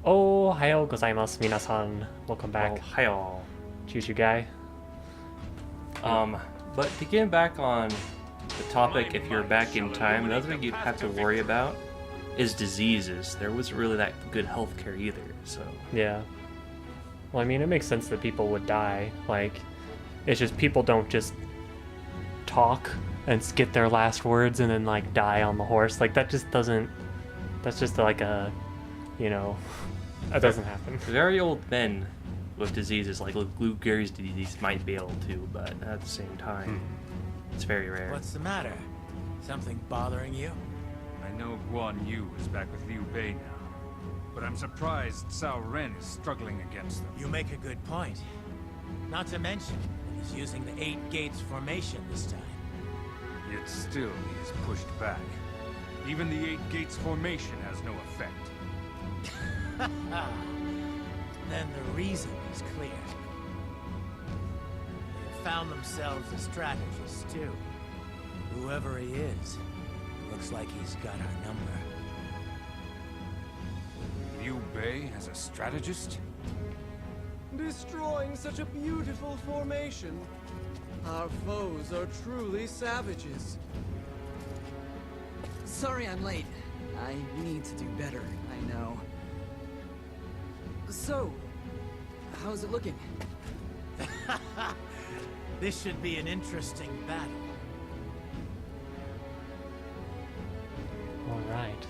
Ohayou gozaimasu, minasan. Welcome back. Ohio. Choo-choo guy. But to get back on the topic, if you're back in time, another thing you have to worry about is diseases. There wasn't really that good healthcare either, so... Yeah. Well, I mean, it makes sense that people would die. Like, it's just people don't just talk and get their last words and then, like, die on the horse. Like, that just doesn't... That's just like a... You know... That doesn't happen. Very old men with diseases like Lou Gehrig's disease might be able to, but at the same time, it's very rare. What's the matter? Something bothering you? I know Guan Yu is back with Liu Bei now, but I'm surprised Cao Ren is struggling against them. You make a good point. Not to mention, he's using the 8 gates formation this time. Yet still he is pushed back. Even the 8 gates formation has no effect. Then the reason is clear. They found themselves a strategist too. Whoever he is, looks like he's got our number. Liu Bei as a strategist? Destroying such a beautiful formation. Our foes are truly savages. Sorry I'm late. I need to do better, I know. So, how's it looking? This should be an interesting battle. Alright.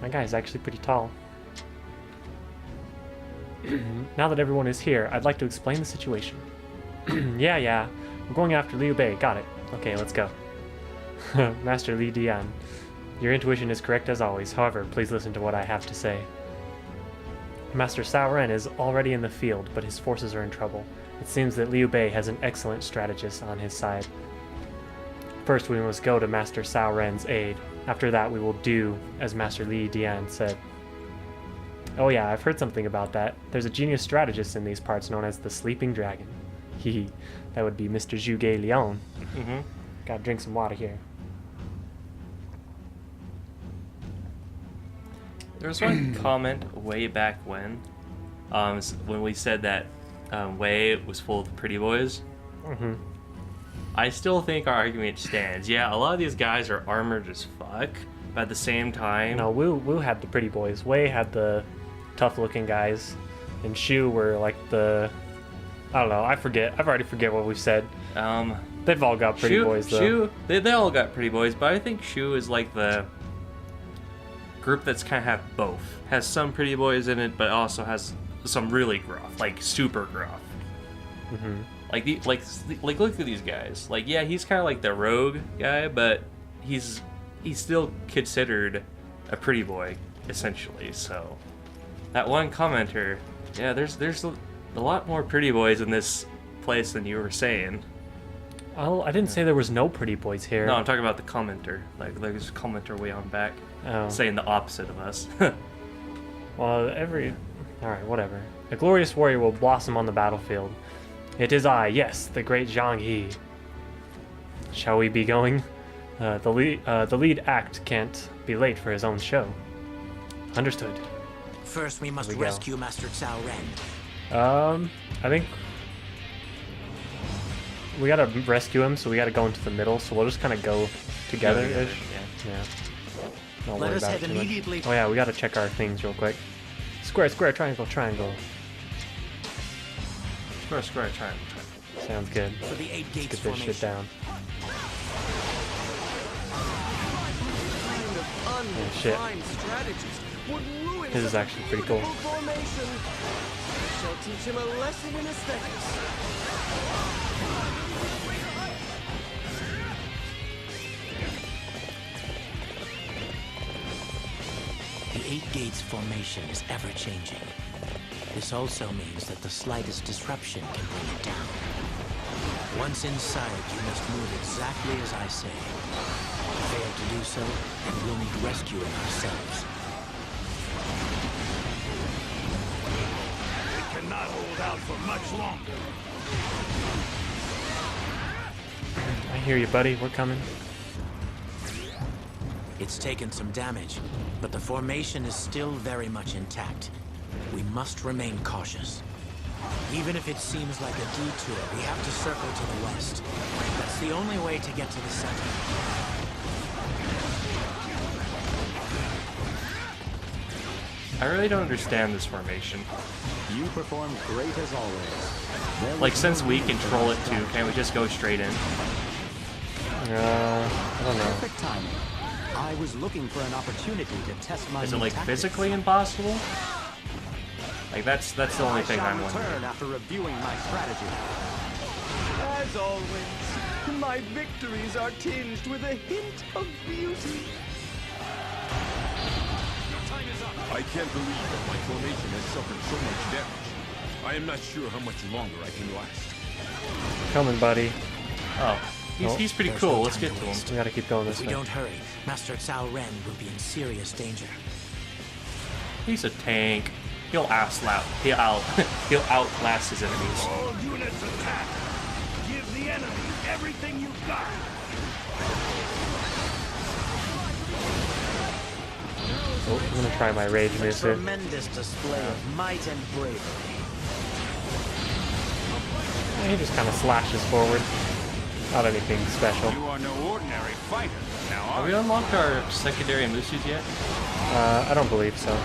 My guy's actually pretty tall. Now that everyone is here, I'd like to explain the situation. Yeah. We're going after Liu Bei. Got it. Okay, let's go. Master Li Dian. Your intuition is correct as always. However, please listen to what I have to say. Master Cao Ren is already in the field, but his forces are in trouble. It seems that Liu Bei has an excellent strategist on his side. First, we must go to Master Cao Ren's aid. After that, we will do as Master Li Dian said. Oh yeah, I've heard something about that. There's a genius strategist in these parts known as the Sleeping Dragon. Hehe, that would be Mr. Zhuge Liang. Gotta drink some water here. There was one comment way back when we said that Wei was full of pretty boys. I still think our argument stands. Yeah, a lot of these guys are armored as fuck, but at the same time... No, Wu had the pretty boys. Wei had the tough-looking guys, and Shu were like the... I don't know, I already forget what we've said. They've all got pretty boys, though. Shu, they all got pretty boys, but I think Shu is like the group that's kind of have both. Has some pretty boys in it, but also has some really gruff, like super gruff. Like look at these guys. Like, yeah, he's kind of like the rogue guy, but he's still considered a pretty boy essentially. So that one commenter, yeah, there's a lot more pretty boys in this place than you were saying. Oh, I didn't say there was no pretty boys here. No, I'm talking about the commenter. Like, there's a commenter way on back saying the opposite of us. Well, Alright, whatever. A glorious warrior will blossom on the battlefield. It is I, yes, the great Zhang He. Shall we be going? The lead act can't be late for his own show. Understood. First, we must rescue Master Cao Ren. I think we gotta rescue him, so we gotta go into the middle, so we'll just kind of go together-ish. Yeah. Don't Let worry us about head it too much. immediately. Oh yeah, we gotta check our things real quick. Square, square, triangle, triangle. Square, triangle. Sounds good. For the 8 Let's gates get this shit down. Oh shit. This is actually pretty cool. Shall teach him a lesson in aesthetics. The 8 gates formation is ever-changing. This also means that the slightest disruption can bring it down. Once inside, you must move exactly as I say. Fail to do so, and we'll need rescuing ourselves. They cannot hold out for much longer. I hear you, buddy. We're coming. It's taken some damage, but the formation is still very much intact. We must remain cautious. Even if it seems like a detour, we have to circle to the west. That's the only way to get to the center. I really don't understand this formation. You performed great as always. Like, since we control it too, can't we just go straight in? I don't know. Perfect timing. I was looking for an opportunity to test my Is it new like tactics. physically impossible? Like that's the only thing I'm I shall wondering. return after reviewing my strategy. As always, my victories are tinged with a hint of beauty. I can't believe that my formation has suffered so much damage. I am not sure how much longer I can last. Coming, buddy. Oh, he's pretty There's cool. no Let's time get to to him. waste. We gotta keep going If this we way. don't hurry, Master Cao Ren will be in serious danger. He's a tank. He'll he'll outlast his enemies. All units attack! Give the enemy everything you've got! Oh, I'm gonna try my rage A moves here. tremendous display of might and bravery. Yeah, he just kind of slashes forward. Not anything special. You are no ordinary fighter, now Have are we you? unlocked our secondary Musus yet? I don't believe so.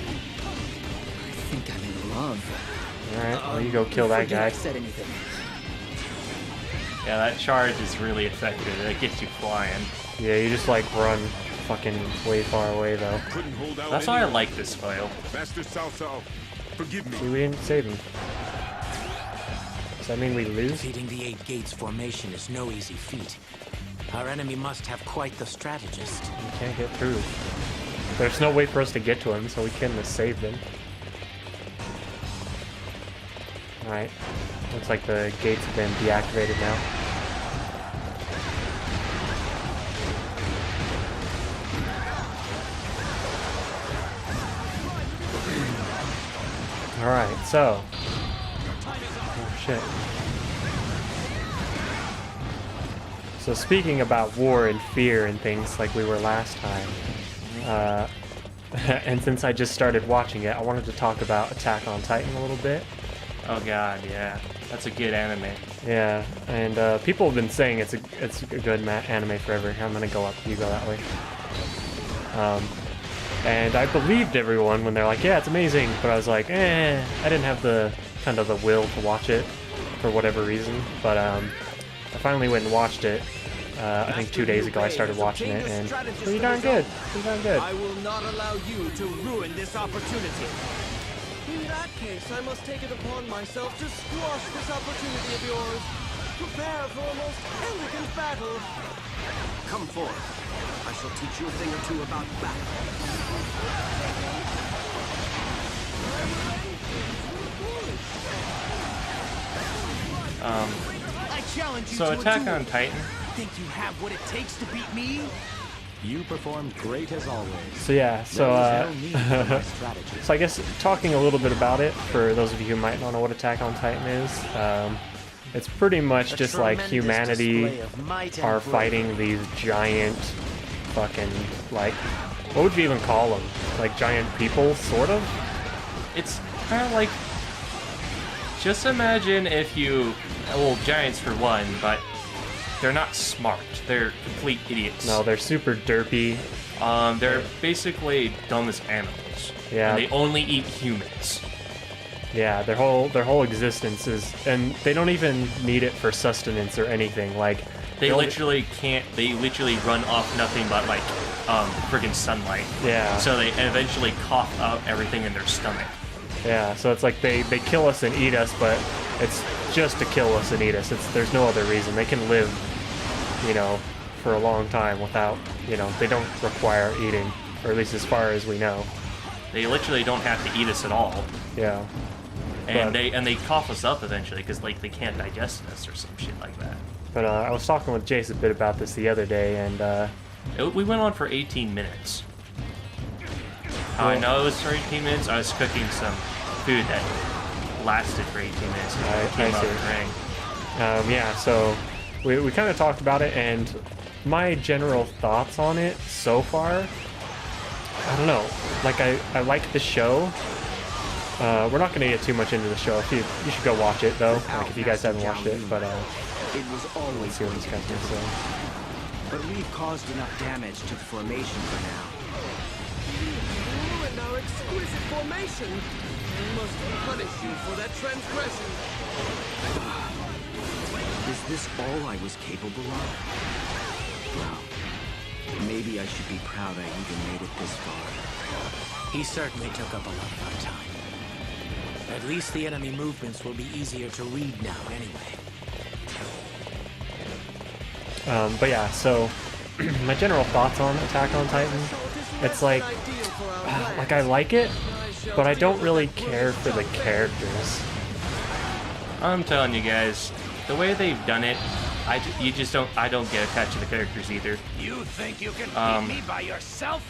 I think I'm in love. Alright, well, you go kill that Forget guy. I said anything. Yeah, that charge is really effective. It gets you flying. Yeah, you just like run fucking way far away though. Couldn't hold out That's why I any like this file. Master Cao Cao, forgive me. See, we didn't save him. Does that mean we lose? Defeating the Eight Gates formation is no easy feat. Our enemy must have quite the strategist. We can't get through. There's no way for us to get to him, so we couldn't have saved him. Alright. Looks like the gates have been deactivated now. Alright, so. Oh shit. So speaking about war and fear and things like we were last time, and since I just started watching it, I wanted to talk about Attack on Titan a little bit. Oh god, yeah. That's a good anime. Yeah, and people have been saying it's a good anime forever. I'm gonna go up, you go that way. And I believed everyone when they're like, yeah, it's amazing, but I was like, I didn't have the kind of the will to watch it for whatever reason. But I finally went and watched it. I think 2 days ago I started watching it, and it's pretty darn good. Pretty darn good. I will not allow you to ruin this opportunity. In that case, I must take it upon myself to squash this opportunity of yours. Prepare for a most elegant battle. Come forth. I shall teach you a thing or two about battle. I challenge you So to a Attack duel. on Titan. Think you have what it takes to beat me? You performed great as always. So yeah, so There was no need for my strategy. so I guess talking a little bit about it for those of you who might not know what Attack on Titan is, it's pretty much A just like tremendous humanity display of might and are bravery. fighting these giant fucking like what would you even call them? Like giant people, sort of? It's kind of like, just imagine if you, well, giants for one, but they're not smart. They're complete idiots. No, they're super derpy. They're basically dumb as animals. Yeah. And they only eat humans. Yeah, their whole existence is, and they don't even need it for sustenance or anything. Like They only- literally can't. They literally run off nothing but like friggin' sunlight. Yeah. So they eventually cough out everything in their stomach. Yeah, so it's like they kill us and eat us, but it's just to kill us and eat us. There's no other reason. They can live, you know, for a long time without, you know, they don't require eating, or at least as far as we know. They literally don't have to eat us at all, Yeah. and But- they cough us up eventually because like they can't digest us or some shit like that. But I was talking with Jace a bit about this the other day, and We went on for 18 minutes. How I know it was for 18 minutes, I was cooking some food that lasted for 18 minutes and I came out see. in the ring. Yeah, so we kind of talked about it, and my general thoughts on it so far, I don't know. Like, I like the show. We're not going to get too much into the show. You should go watch it, though, like, if you guys haven't watched it, but It was let's always see what this guy's going to say. but we've caused enough damage to the formation for now. And our exquisite formation. I must punish you for that transgression. Is this all I was capable of? Well, maybe I should be proud I even made it this far. He certainly took up a lot of our time. At least the enemy movements will be easier to read now anyway. But yeah, so my general thoughts on Attack on Titan, it's like I like it, but I don't really care for the characters. I'm telling you guys, the way they've done it, I don't get attached to the characters either. You think you can beat me by yourself?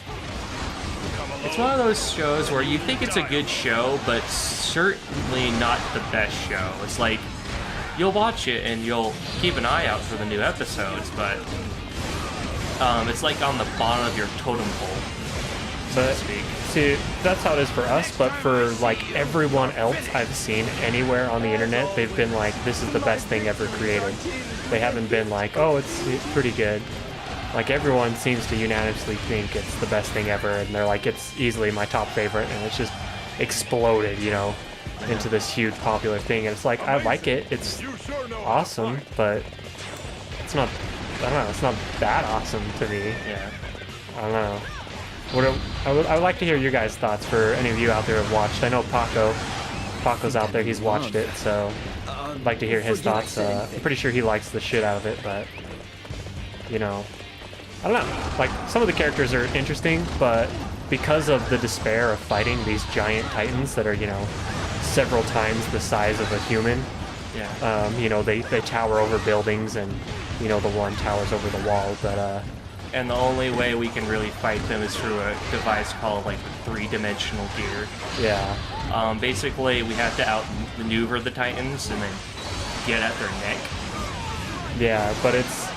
It's one of those shows where you think it's a good show, but certainly not the best show. It's like, you'll watch it and you'll keep an eye out for the new episodes, but it's like on the bottom of your totem pole, so to speak. See, that's how it is for us, but for like everyone else I've seen anywhere on the internet, they've been like, this is the best thing ever created. They haven't been like, oh, it's pretty good. Like, everyone seems to unanimously think it's the best thing ever, and they're like, it's easily my top favorite, and it's just exploded, you know, into this huge popular thing. And it's like, I like it, it's awesome, but it's not, I don't know, it's not that awesome to me. Yeah. I don't know. I would like to hear your guys' thoughts for any of you out there who have watched. I know Paco's out there, he's watched it, so I'd like to hear his thoughts. I'm pretty sure he likes the shit out of it, but, you know, I don't know. Like, some of the characters are interesting, but because of the despair of fighting these giant titans that are, you know, several times the size of a human, Yeah. you know, they tower over buildings, and, you know, the one towers over the wall, but, And the only way we can really fight them is through a device called, like, three-dimensional gear. yeah. Basically, we have to outmaneuver the Titans and then get at their neck. Yeah, but it's,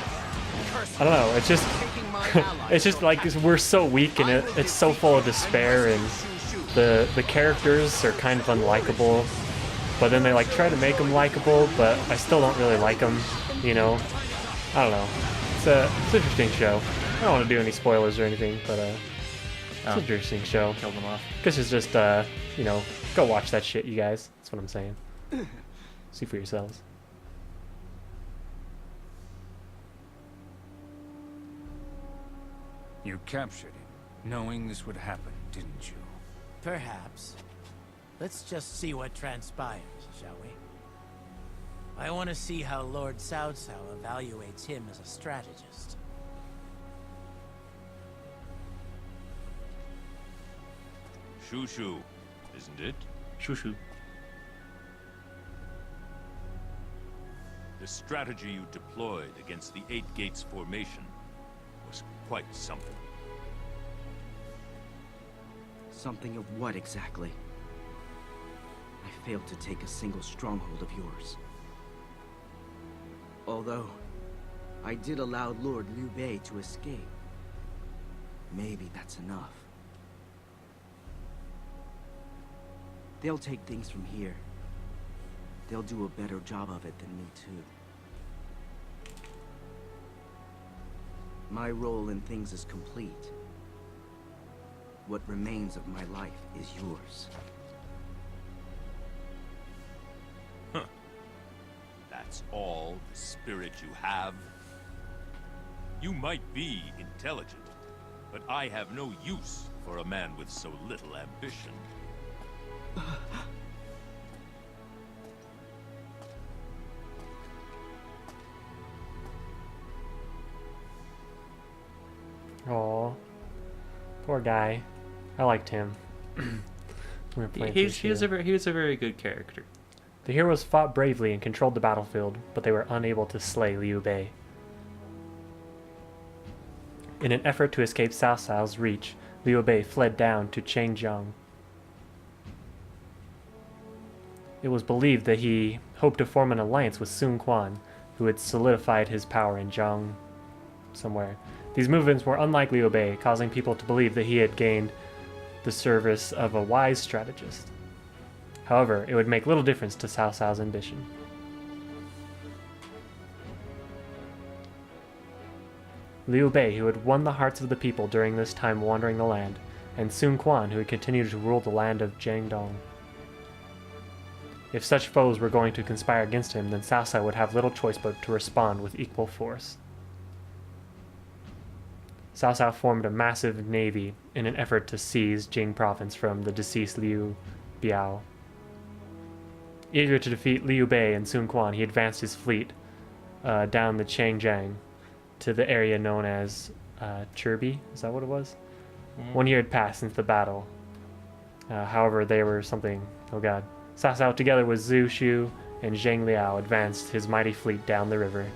I don't know, it's just, it's just like, we're so weak, and it's so full of despair, and the characters are kind of unlikable, but then they like try to make them likable, but I still don't really like them, you know? I don't know. It's an interesting show. I don't want to do any spoilers or anything, but it's an interesting show. Kill them off. Guess it's just, you know, go watch that shit, you guys. That's what I'm saying. See for yourselves. You captured him, knowing this would happen, didn't you? Perhaps. Let's just see what transpires, shall we? I want to see how Lord Cao Cao evaluates him as a strategist. Shushu, isn't it? Shoo-shoo. The strategy you deployed against the Eight Gates formation was quite something. Something of what exactly? I failed to take a single stronghold of yours. Although, I did allow Lord Liu Bei to escape. Maybe that's enough. They'll take things from here. They'll do a better job of it than me, too. My role in things is complete. What remains of my life is yours. Huh. That's all the spirit you have? You might be intelligent, but I have no use for a man with so little ambition. Aw, poor guy. I liked him. He was a very good character. The heroes fought bravely and controlled the battlefield, but they were unable to slay Liu Bei. In an effort to escape Cao Cao's reach, Liu Bei fled down to Changjiang. It was believed that he hoped to form an alliance with Sun Quan, who had solidified his power in Zhang somewhere. These movements were unlike Liu Bei, causing people to believe that he had gained the service of a wise strategist. However, it would make little difference to Cao Cao's ambition. Liu Bei, who had won the hearts of the people during this time wandering the land, and Sun Quan, who had continued to rule the land of Jiangdong. If such foes were going to conspire against him, then Cao Cao would have little choice but to respond with equal force. Cao Cao formed a massive navy in an effort to seize Jing province from the deceased Liu Biao. Eager to defeat Liu Bei and Sun Quan, he advanced his fleet down the Changjiang to the area known as Chirbi. Is that what it was? 1 year had passed since the battle. However, they were something... Oh god. Cao Cao, together with Zhu Shu and Zhang Liao, advanced his mighty fleet down the river.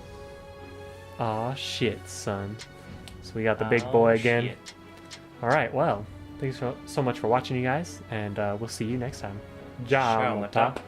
Aw, shit, son. So we got the big boy again. Shit. Alright, well, thanks so much for watching, you guys, and we'll see you next time. Ciao, Ciao, Mata.